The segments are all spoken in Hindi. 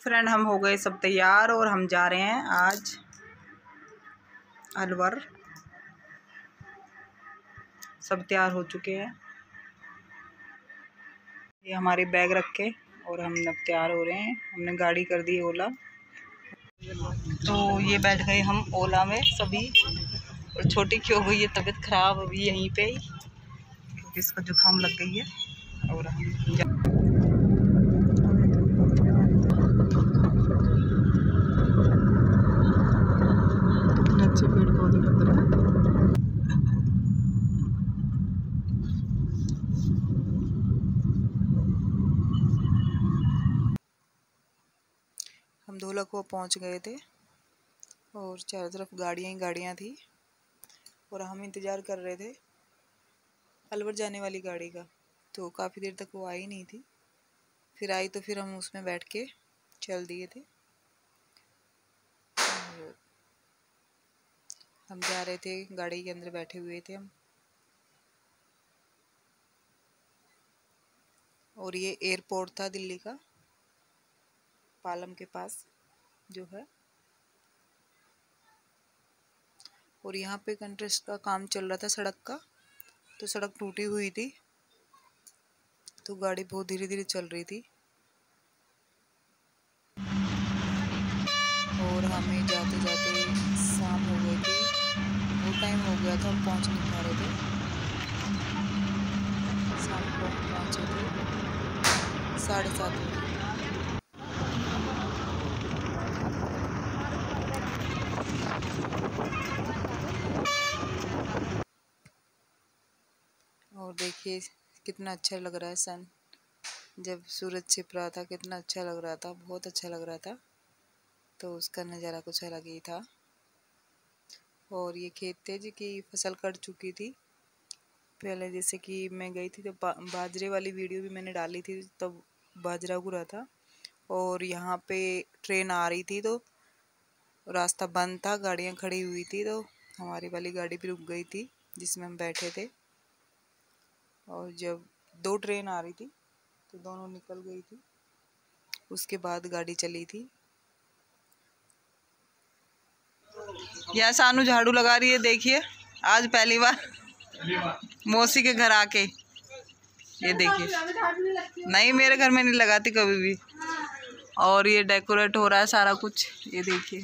फ्रेंड हम हो गए सब तैयार और हम जा रहे हैं आज अलवर। सब तैयार हो चुके हैं, ये हमारे बैग रखे और हम अब तैयार हो रहे हैं। हमने गाड़ी कर दी ओला, तो ये बैठ गए हम ओला में सभी। और छोटी की हो गई है तबीयत ख़राब अभी यहीं पे ही, क्योंकि इसको जुकाम लग गई है। और हम अच्छे पेड़ पौधे लग रहे हैं। हम धोलाकुआं पहुंच गए थे और चारों तरफ गाड़ियां ही गाड़ियां थी और हम इंतज़ार कर रहे थे अलवर जाने वाली गाड़ी का। तो काफ़ी देर तक वो आई नहीं थी, फिर आई तो फिर हम उसमें बैठ के चल दिए थे। हम जा रहे थे, गाड़ी के अंदर बैठे हुए थे हम। और ये एयरपोर्ट था दिल्ली का, पालम के पास जो है। और यहाँ पे कंस्ट्रक्शन का काम चल रहा था सड़क का, तो सड़क टूटी हुई थी, तो गाड़ी बहुत धीरे धीरे चल रही थी। और हमें जाते जाते शाम हो गई थी, बहुत टाइम हो गया था, हम पहुँच नहीं पा रहे थे। शाम को पहुँचे थे 7:30 बजे। और देखिए कितना अच्छा लग रहा है सन, जब सूरज छिप रहा था कितना अच्छा लग रहा था, बहुत अच्छा लग रहा था। तो उसका नज़ारा कुछ अलग ही था। और ये खेत थे जिनकी फसल कट चुकी थी पहले, जैसे कि मैं गई थी तो बाजरे वाली वीडियो भी मैंने डाली थी, तब बाजरा उगा था। और यहाँ पे ट्रेन आ रही थी तो रास्ता बंद था, गाड़ियाँ खड़ी हुई थी, तो हमारी वाली गाड़ी भी रुक गई थी जिसमें हम बैठे थे। और जब 2 ट्रेन आ रही थी तो दोनों निकल गई थी, उसके बाद गाड़ी चली थी। यह सानू झाड़ू लगा रही है, देखिए आज पहली बार मौसी के घर आके। ये देखिए, नहीं मेरे घर में नहीं लगाती कभी भी। और ये डेकोरेट हो रहा है सारा कुछ, ये देखिए।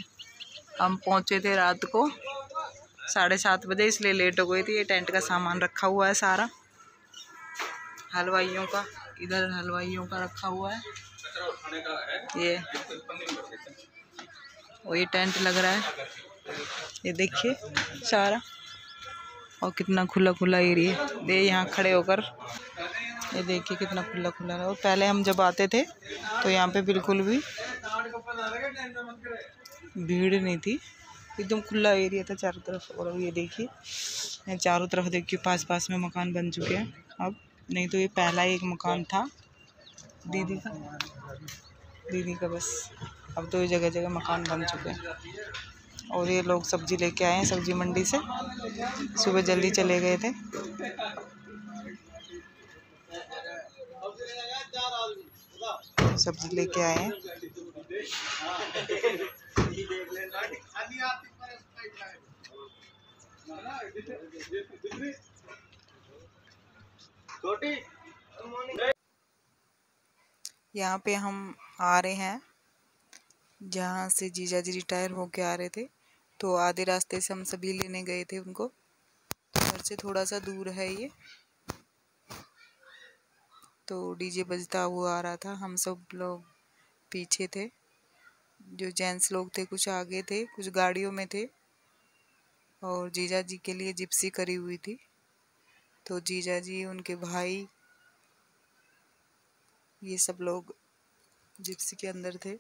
हम पहुंचे थे रात को 7:30 बजे, इसलिए लेट हो गई थी। ये टेंट का सामान रखा हुआ है सारा हलवाइयों का, इधर हलवाइयों का रखा हुआ है ये। और ये टेंट लग रहा है, ये देखिए सारा। और कितना खुला खुला एरिया दे यहाँ खड़े होकर, ये देखिए कितना खुला खुला है। और पहले हम जब आते थे तो यहाँ पे बिल्कुल भी भीड़ नहीं थी, एकदम खुला एरिया था चारों तरफ। और ये देखिए चारों तरफ देखिए पास पास में मकान बन चुके हैं अब, नहीं तो ये पहला एक मकान था दीदी का बस। अब तो ये जगह जगह मकान बन चुके हैं। और ये लोग सब्जी लेके आए हैं सब्जी मंडी से, सुबह जल्दी चले गए थे। सब्जी लेके आए हैं। यहाँ पे हम आ रहे हैं जहाँ से जीजा जी रिटायर होके आ रहे थे, तो आधे रास्ते से हम सभी लेने गए थे उनको। घर से थोड़ा सा दूर है ये, तो डीजे बजता हुआ आ रहा था। हम सब लोग पीछे थे, जो जेंट्स लोग थे कुछ आगे थे, कुछ गाड़ियों में थे। और जीजा जी के लिए जिप्सी करी हुई थी, तो जीजा जी, उनके भाई, ये सब लोग जिप्सी के अंदर थे।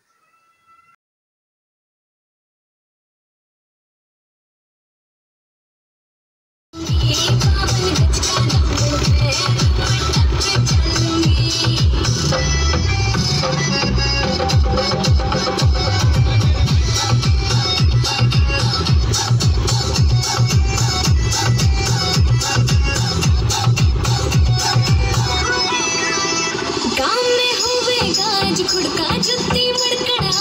गाँव में होवे गाज खुड़का जुत्ती मड़कड़ा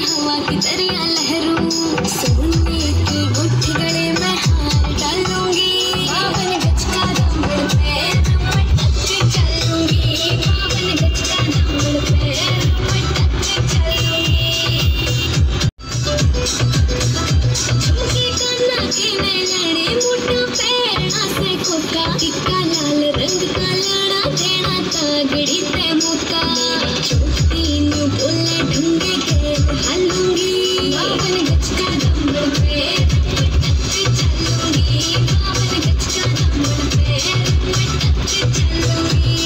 हवा की दरिया लहरूं, सोने की मुट्ठी गले में हार डालूंगी, 52 गज का दामन पैर में टच चलूंगी, 52 गज का दामन पैर में टच चलूंगी। झुमके कान्हा के मैं लड़े मोटा पैर से खोका, टिक्का लाल रंग का लाड़ा देना तागड़ी ते मुका, चोटी नु बोले ढूंगे के हालूंगी, 52 गज का दामन पैर में टच चलूंगी, 52 गज का दामन पैर में टच चलूंगी।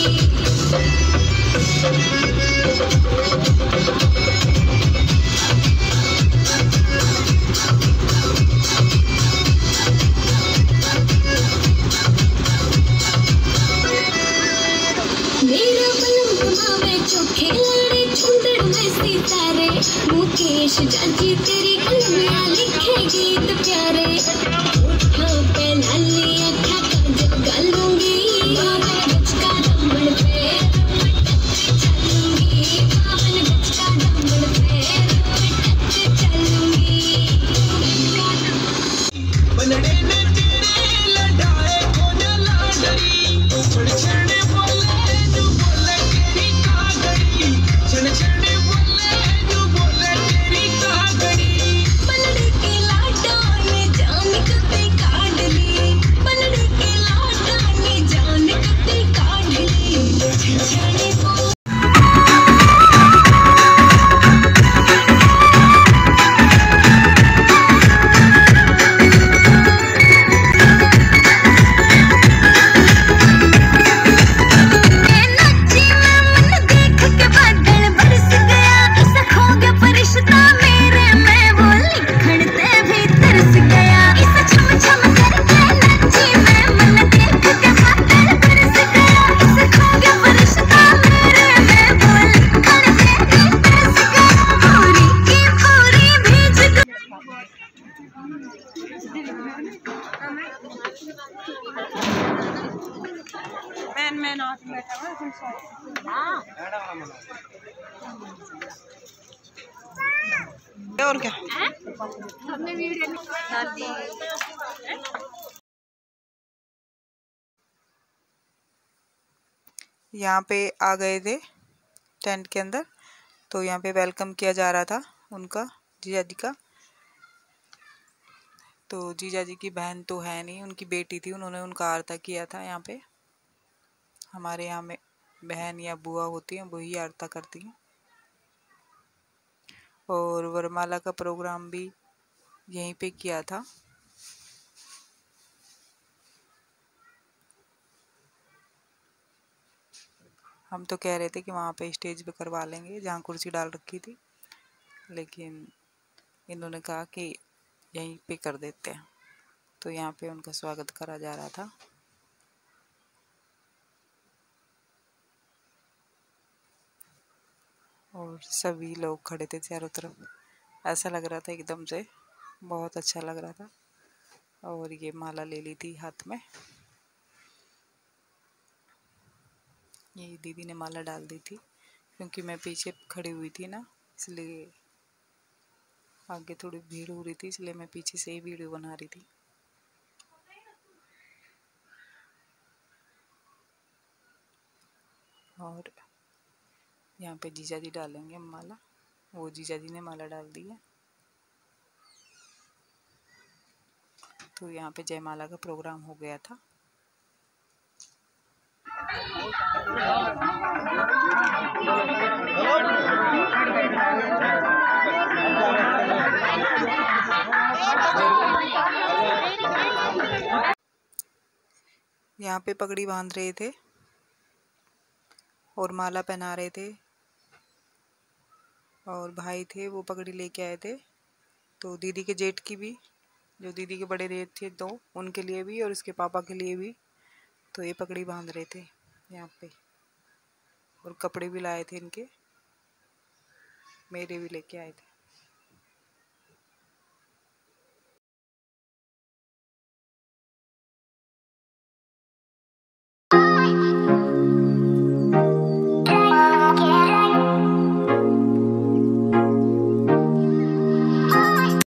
मेरा बलम कमावे चोखे लाड़े झुंझुन में सितारे, मुकेश जाजी तेरी कलमियां लिखे गीत प्यारे, होठों पे लाली आँखें काजल गालूंगी, 52 गज का दामन पैर में टच चलूंगी, 52 गज का दामन पैर में टच चलूंगी। बनड़े ने तेरे लड़ाए को न लाडरी, छड़ छड़ बोले तू बोले तेरी कागड़ी, छड़ छड़ बोले तू बोले तेरी कागड़ी। बनड़े के लाडा ने जान कते काढ़ ली, बनड़े के लाडा ने जान कते काढ़ ली, छड़ बोले और क्या यहाँ पे आ गए थे टेंट के अंदर, तो यहाँ पे वेलकम किया जा रहा था उनका, जीजा जी का। तो जीजा जी की बहन तो है नहीं, उनकी बेटी थी, उन्होंने उनका आरता किया था यहाँ पे। हमारे यहाँ में बहन या बुआ होती हैं, वही आरता करती हैं। और वरमाला का प्रोग्राम भी यहीं पे किया था। हम तो कह रहे थे कि वहाँ पे स्टेज पे करवा लेंगे जहाँ कुर्सी डाल रखी थी, लेकिन इन्होंने कहा कि यहीं पे कर देते हैं। तो यहाँ पे उनका स्वागत करा जा रहा था। और सभी लोग खड़े थे चारों तरफ, ऐसा लग रहा था एकदम से, बहुत अच्छा लग रहा था। और ये माला ले ली थी हाथ में, ये दीदी ने माला डाल दी थी, क्योंकि मैं पीछे खड़ी हुई थी ना, इसलिए आगे थोड़ी भीड़ हो रही थी, इसलिए मैं पीछे से ही वीडियो बना रही थी। और यहाँ पे जीजा जी डालेंगे माला, वो जीजा जी ने माला डाल दी है। तो यहाँ पे जयमाला का प्रोग्राम हो गया था। यहाँ पे पगड़ी बांध रहे थे और माला पहना रहे थे, और भाई थे वो पगड़ी लेके आए थे। तो दीदी के जेठ की भी, जो दीदी के बड़े जेठ थे दो, उनके लिए भी और उसके पापा के लिए भी, तो ये पगड़ी बांध रहे थे यहाँ पे। और कपड़े भी लाए थे इनके, मेरे भी लेके आए थे।